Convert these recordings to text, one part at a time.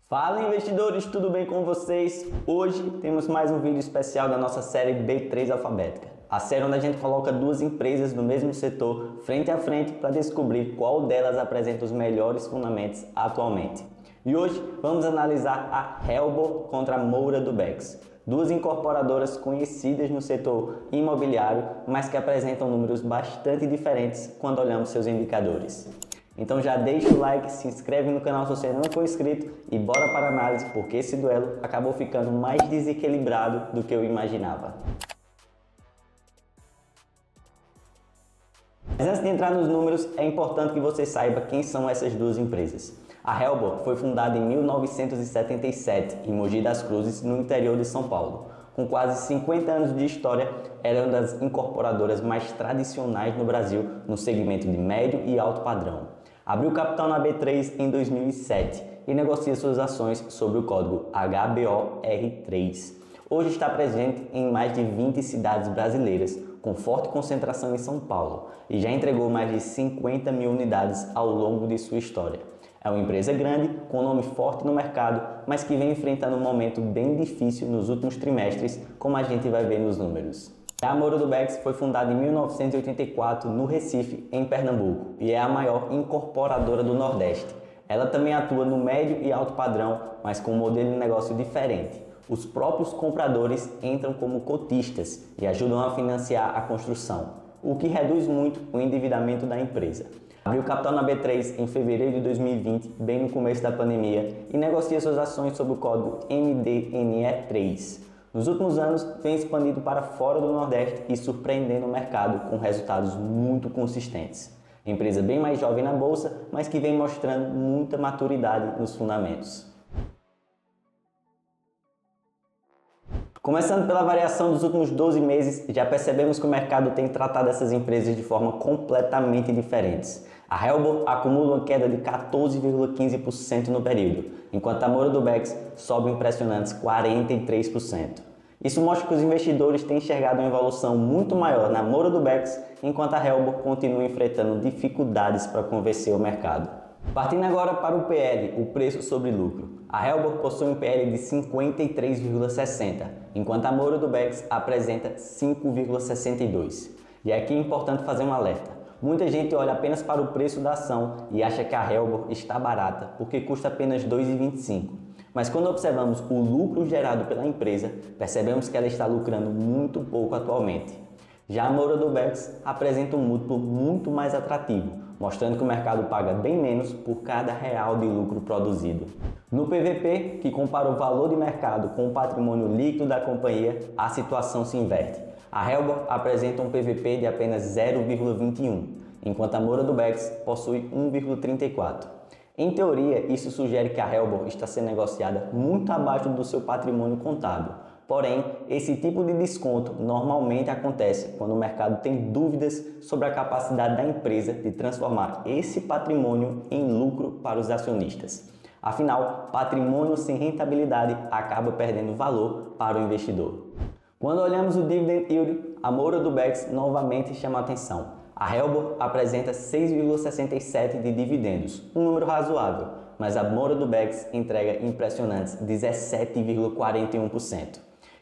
Fala investidores, tudo bem com vocês? Hoje temos mais um vídeo especial da nossa série B3 Alfabética. A série onde a gente coloca duas empresas do mesmo setor frente a frente para descobrir qual delas apresenta os melhores fundamentos atualmente. E hoje vamos analisar a Helbor contra a Moura Dubeux, duas incorporadoras conhecidas no setor imobiliário, mas que apresentam números bastante diferentes quando olhamos seus indicadores. Então já deixa o like, se inscreve no canal se você não for inscrito e bora para a análise, porque esse duelo acabou ficando mais desequilibrado do que eu imaginava. Mas antes de entrar nos números, é importante que você saiba quem são essas duas empresas. A Helbor foi fundada em 1977 em Mogi das Cruzes, no interior de São Paulo. Com quase 50 anos de história, ela é uma das incorporadoras mais tradicionais no Brasil no segmento de médio e alto padrão. Abriu capital na B3 em 2007 e negocia suas ações sob o código HBOR3. Hoje está presente em mais de 20 cidades brasileiras, com forte concentração em São Paulo, e já entregou mais de 50 mil unidades ao longo de sua história. É uma empresa grande, com nome forte no mercado, mas que vem enfrentando um momento bem difícil nos últimos trimestres, como a gente vai ver nos números. A Moura Dubeux foi fundada em 1984 no Recife, em Pernambuco, e é a maior incorporadora do Nordeste. Ela também atua no médio e alto padrão, mas com um modelo de negócio diferente. Os próprios compradores entram como cotistas e ajudam a financiar a construção, o que reduz muito o endividamento da empresa. Abriu capital na B3 em fevereiro de 2020, bem no começo da pandemia, e negocia suas ações sob o código MDNE3. Nos últimos anos, vem expandindo para fora do Nordeste e surpreendendo o mercado com resultados muito consistentes. Empresa bem mais jovem na bolsa, mas que vem mostrando muita maturidade nos fundamentos. Começando pela variação dos últimos 12 meses, já percebemos que o mercado tem tratado essas empresas de forma completamente diferentes. A Helbor acumula uma queda de 14,15% no período, enquanto a Moura Dubeux sobe impressionantes 43%. Isso mostra que os investidores têm enxergado uma evolução muito maior na Moura Dubeux, enquanto a Helbor continua enfrentando dificuldades para convencer o mercado. Partindo agora para o PL, o preço sobre lucro. A Helbor possui um PL de 53,60, enquanto a Moura Dubeux apresenta 5,62. E aqui é importante fazer um alerta. Muita gente olha apenas para o preço da ação e acha que a Helbor está barata porque custa apenas R$ 2,25. Mas quando observamos o lucro gerado pela empresa, percebemos que ela está lucrando muito pouco atualmente. Já a Moura Dubeux apresenta um múltiplo muito mais atrativo, mostrando que o mercado paga bem menos por cada real de lucro produzido. No PVP, que compara o valor de mercado com o patrimônio líquido da companhia, a situação se inverte. A Helbor apresenta um PVP de apenas 0,21, enquanto a Moura Dubeux possui 1,34. Em teoria, isso sugere que a Helbor está sendo negociada muito abaixo do seu patrimônio contábil. Porém, esse tipo de desconto normalmente acontece quando o mercado tem dúvidas sobre a capacidade da empresa de transformar esse patrimônio em lucro para os acionistas. Afinal, patrimônio sem rentabilidade acaba perdendo valor para o investidor. Quando olhamos o Dividend Yield, a Moura Dubeux novamente chama a atenção. A Helbor apresenta 6,67 de dividendos, um número razoável, mas a Moura Dubeux entrega impressionantes 17,41%.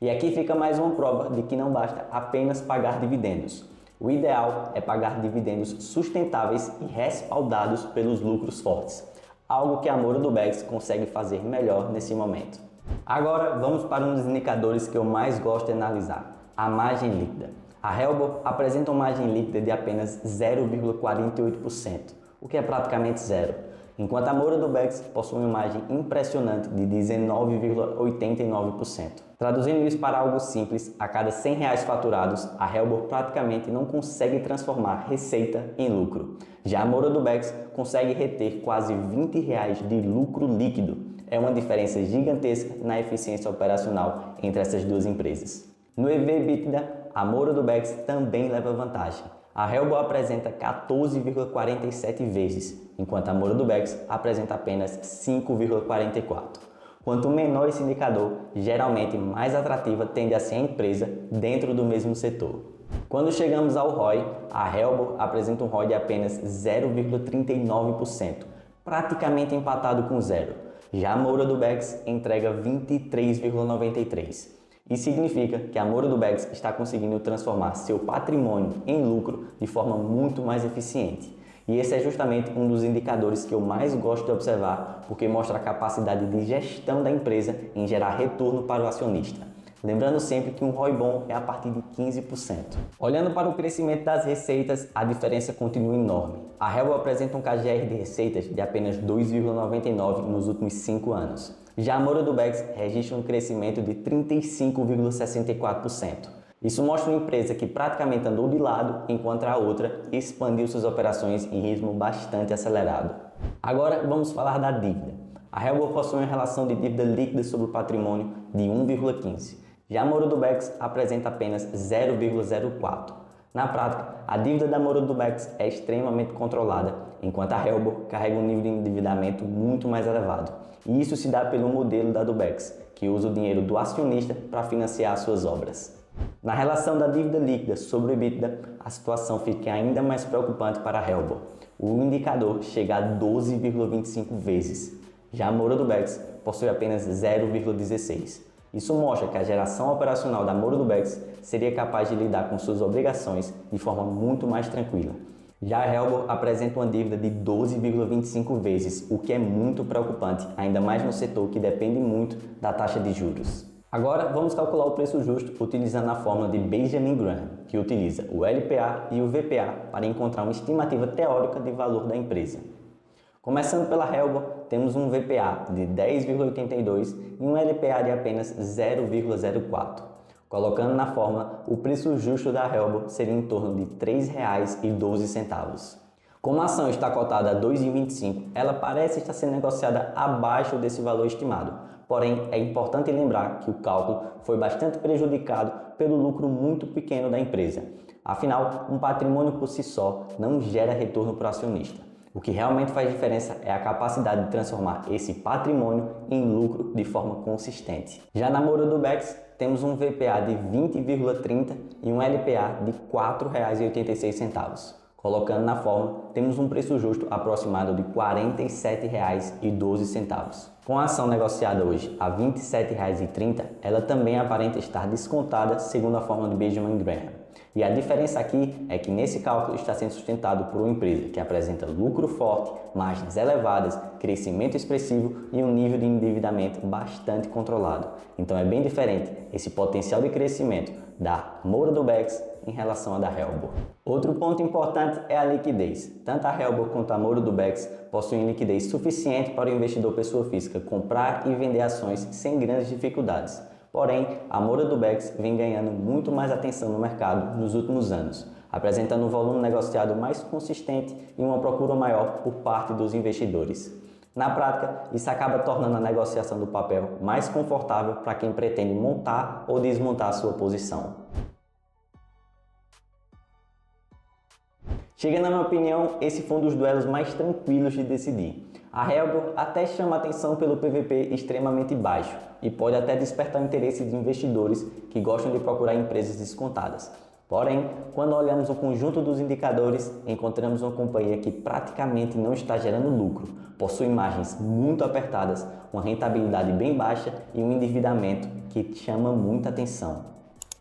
E aqui fica mais uma prova de que não basta apenas pagar dividendos. O ideal é pagar dividendos sustentáveis e respaldados pelos lucros fortes, algo que a Moura Dubeux consegue fazer melhor nesse momento. Agora vamos para um dos indicadores que eu mais gosto de analisar, a margem líquida. A Helbor apresenta uma margem líquida de apenas 0,48%, o que é praticamente zero, enquanto a Moura Dubeux possui uma margem impressionante de 19,89%. Traduzindo isso para algo simples, a cada R$100 faturados, a Helbor praticamente não consegue transformar receita em lucro. Já a Moura Dubeux consegue reter quase R$20 de lucro líquido. É uma diferença gigantesca na eficiência operacional entre essas duas empresas. No EV/EBITDA, a Moura Dubeux também leva vantagem. A Helbor apresenta 14,47 vezes, enquanto a Moura Dubeux apresenta apenas 5,44. Quanto menor esse indicador, geralmente mais atrativa tende a ser a empresa dentro do mesmo setor. Quando chegamos ao ROI, a Helbor apresenta um ROI de apenas 0,39%, praticamente empatado com zero. Já a Moura do Bex entrega 23,93. Isso significa que a Moura do Bex está conseguindo transformar seu patrimônio em lucro de forma muito mais eficiente. E esse é justamente um dos indicadores que eu mais gosto de observar, porque mostra a capacidade de gestão da empresa em gerar retorno para o acionista. Lembrando sempre que um ROI bom é a partir de 15%. Olhando para o crescimento das receitas, a diferença continua enorme. A Helbo apresenta um KGR de receitas de apenas 2,99 nos últimos 5 anos. Já a Moura do Bex registra um crescimento de 35,64%. Isso mostra uma empresa que praticamente andou de lado, enquanto a outra expandiu suas operações em ritmo bastante acelerado. Agora vamos falar da dívida. A Helbo possui uma relação de dívida líquida sobre o patrimônio de 1,15. Já a Moura do Bex apresenta apenas 0,04. Na prática, a dívida da Moura do Bex é extremamente controlada, enquanto a Helbo carrega um nível de endividamento muito mais elevado. E isso se dá pelo modelo da Dubex, que usa o dinheiro do acionista para financiar suas obras. Na relação da dívida líquida sobre o EBITDA, a situação fica ainda mais preocupante para a Helbo. O indicador chega a 12,25 vezes. Já a Moura do Bex possui apenas 0,16. Isso mostra que a geração operacional da Moura do Bex seria capaz de lidar com suas obrigações de forma muito mais tranquila. Já a Helbo apresenta uma dívida de 12,25 vezes, o que é muito preocupante, ainda mais no setor que depende muito da taxa de juros. Agora vamos calcular o preço justo utilizando a fórmula de Benjamin Graham, que utiliza o LPA e o VPA para encontrar uma estimativa teórica de valor da empresa. Começando pela Helbo, temos um VPA de 10,82 e um LPA de apenas 0,04. Colocando na fórmula, o preço justo da Helbo seria em torno de R$ 3,12. Como a ação está cotada a 2,25, ela parece estar sendo negociada abaixo desse valor estimado. Porém, é importante lembrar que o cálculo foi bastante prejudicado pelo lucro muito pequeno da empresa. Afinal, um patrimônio por si só não gera retorno para o acionista. O que realmente faz diferença é a capacidade de transformar esse patrimônio em lucro de forma consistente. Já na Moura do Bex, temos um VPA de 20,30 e um LPA de R$ 4,86. Colocando na fórmula, temos um preço justo aproximado de R$ 47,12. Com a ação negociada hoje a R$ 27,30, ela também aparenta estar descontada segundo a fórmula de Benjamin Graham. E a diferença aqui é que nesse cálculo está sendo sustentado por uma empresa que apresenta lucro forte, margens elevadas, crescimento expressivo e um nível de endividamento bastante controlado. Então é bem diferente esse potencial de crescimento da Moura do Bex em relação à da Helbo. Outro ponto importante é a liquidez. Tanto a Helbo quanto a Moura do Bex possuem liquidez suficiente para o investidor pessoa física comprar e vender ações sem grandes dificuldades. Porém, a Moura do Bex vem ganhando muito mais atenção no mercado nos últimos anos, apresentando um volume negociado mais consistente e uma procura maior por parte dos investidores. Na prática, isso acaba tornando a negociação do papel mais confortável para quem pretende montar ou desmontar sua posição. Chega na minha opinião, esse foi um dos duelos mais tranquilos de decidir. A Helbo até chama atenção pelo PVP extremamente baixo e pode até despertar o interesse de investidores que gostam de procurar empresas descontadas. Porém, quando olhamos o conjunto dos indicadores, encontramos uma companhia que praticamente não está gerando lucro, possui margens muito apertadas, uma rentabilidade bem baixa e um endividamento que chama muita atenção.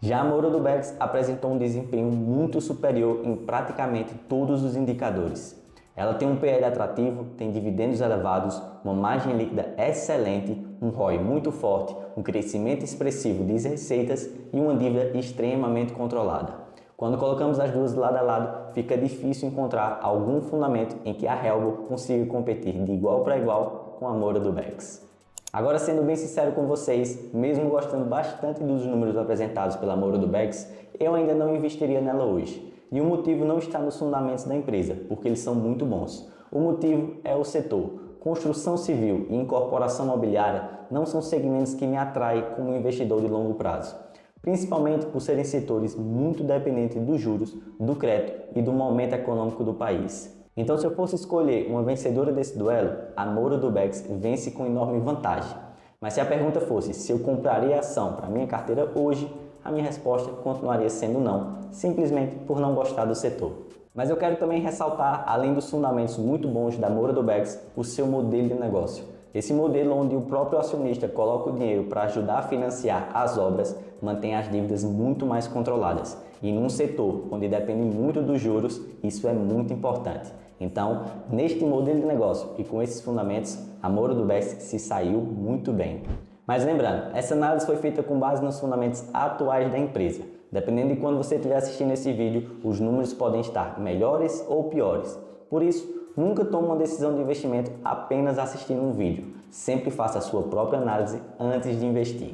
Já a Moura do Bex apresentou um desempenho muito superior em praticamente todos os indicadores. Ela tem um PL atrativo, tem dividendos elevados, uma margem líquida excelente, um ROI muito forte, um crescimento expressivo de receitas e uma dívida extremamente controlada. Quando colocamos as duas lado a lado, fica difícil encontrar algum fundamento em que a Helbo consiga competir de igual para igual com a Moura do Bex. Agora, sendo bem sincero com vocês, mesmo gostando bastante dos números apresentados pela Moura do Bex, eu ainda não investiria nela hoje. E o motivo não está nos fundamentos da empresa, porque eles são muito bons. O motivo é o setor. Construção civil e incorporação imobiliária não são segmentos que me atraem como investidor de longo prazo, principalmente por serem setores muito dependentes dos juros, do crédito e do momento econômico do país. Então, se eu fosse escolher uma vencedora desse duelo, a Moura do Bex vence com enorme vantagem. Mas se a pergunta fosse se eu compraria a ação para minha carteira hoje, a minha resposta continuaria sendo não, simplesmente por não gostar do setor. Mas eu quero também ressaltar, além dos fundamentos muito bons da Moura do Bex, o seu modelo de negócio. Esse modelo onde o próprio acionista coloca o dinheiro para ajudar a financiar as obras mantém as dívidas muito mais controladas. E num setor onde depende muito dos juros, isso é muito importante. Então, neste modelo de negócio e com esses fundamentos, a Moura do Best se saiu muito bem. Mas lembrando, essa análise foi feita com base nos fundamentos atuais da empresa. Dependendo de quando você estiver assistindo esse vídeo, os números podem estar melhores ou piores. Por isso, nunca tome uma decisão de investimento apenas assistindo um vídeo. Sempre faça a sua própria análise antes de investir.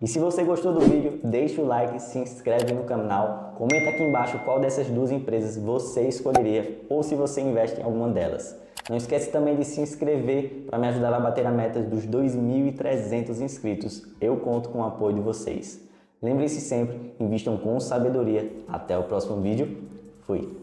E se você gostou do vídeo, deixa o like, se inscreve no canal, comenta aqui embaixo qual dessas duas empresas você escolheria ou se você investe em alguma delas. Não esquece também de se inscrever para me ajudar a bater a meta dos 2.300 inscritos. Eu conto com o apoio de vocês. Lembre-se sempre, invistam com sabedoria. Até o próximo vídeo. Fui!